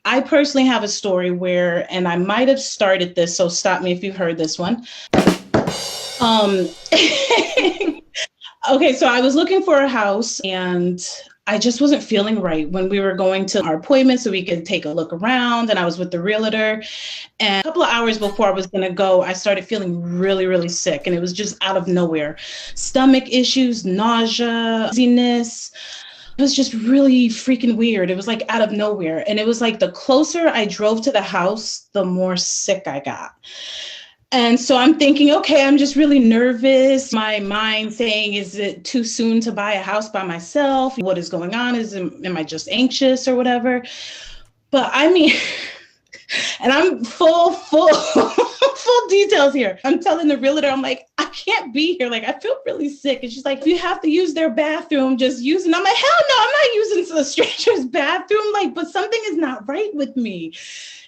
I personally have a story where, and I might have started this, so stop me if you've heard this one. Okay, so I was looking for a house and I just wasn't feeling right when we were going to our appointment so we could take a look around, and I was with the realtor. And a couple of hours before I was going to go, I started feeling really, really sick, and it was just out of nowhere. Stomach issues, nausea, dizziness. It was just really freaking weird. It was like out of nowhere. And it was like the closer I drove to the house, the more sick I got. And so I'm thinking, okay, I'm just really nervous. My mind saying, is it too soon to buy a house by myself? What is going on? Am I just anxious or whatever? But I mean, and I'm full details here. I'm telling the realtor, I'm like, I can't be here. Like, I feel really sick. And she's like, if you have to use their bathroom, just use it. And I'm like, hell no, I'm not using a stranger's bathroom. Like, but something is not right with me.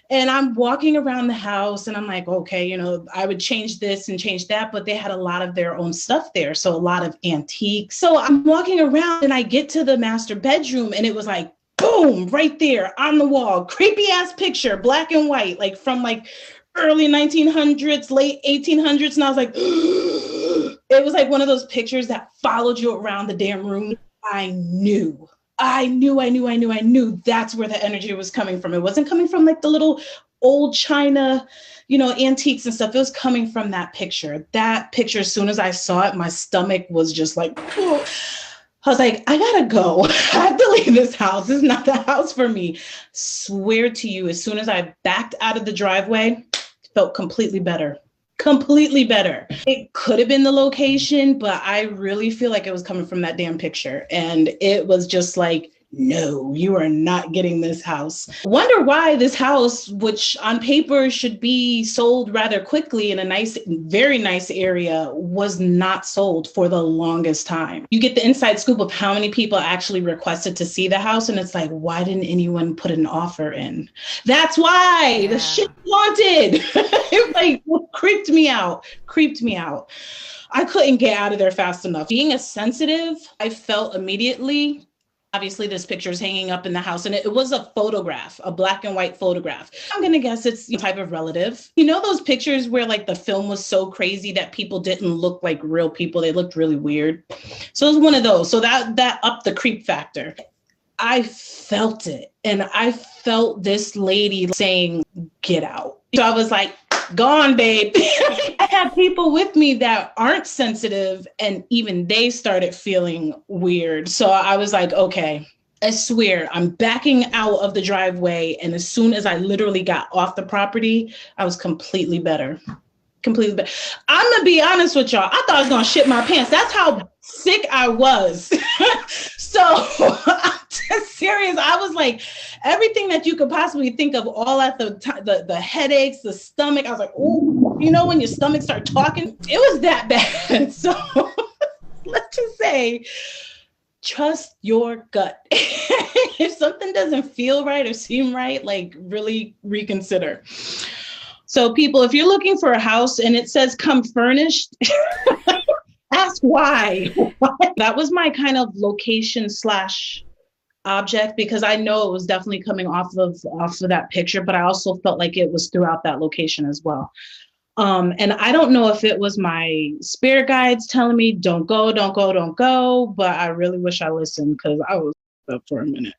And I'm walking around the house and I'm like, okay, you know, I would change this and change that, but they had a lot of their own stuff there. So a lot of antiques. So I'm walking around and I get to the master bedroom and it was like, boom, right there on the wall, creepy ass picture, black and white, like from like early 1900s, late 1800s. And I was like, it was like one of those pictures that followed you around the damn room. I knew that's where the energy was coming from. It wasn't coming from like the little old China, you know, antiques and stuff. It was coming from that picture. That picture, as soon as I saw it, my stomach was just like, oh. I was like, I gotta go. I have to leave this house. This is not the house for me. Swear to you, as soon as I backed out of the driveway, felt completely better. Completely better. It could have been the location, but I really feel like it was coming from that damn picture. And it was just like, no, you are not getting this house. Wonder why this house, which on paper should be sold rather quickly in a nice, very nice area, was not sold for the longest time. You get the inside scoop of how many people actually requested to see the house. And it's like, why didn't anyone put an offer in? That's why the shit wanted. It like creeped me out. I couldn't get out of there fast enough. Being a sensitive, I felt immediately. Obviously, this picture is hanging up in the house, and it was a photograph, a black and white photograph. I'm going to guess it's a type of relative. You know those pictures where like the film was so crazy that people didn't look like real people? They looked really weird. So it was one of those. So that upped the creep factor. I felt it, and I felt this lady saying, get out. So I was like, gone, babe. I had people with me that aren't sensitive, and even they started feeling weird. So I was like, okay, I swear I'm backing out of the driveway. And as soon as I literally got off the property, I was completely better. I'm going to be honest with y'all. I thought I was going to shit my pants. That's how sick I was. So I'm just serious. I was like, everything that you could possibly think of, all at the headaches, the stomach. I was like, oh, you know, when your stomach starts talking, it was that bad. So let's just say, trust your gut. If something doesn't feel right or seem right, like really reconsider. So people, if you're looking for a house and it says come furnished, ask why. That was my kind of location / object, because I know it was definitely coming off of that picture, but I also felt like it was throughout that location as well. And I don't know if it was my spirit guides telling me, don't go, but I really wish I listened, because I was up for a minute.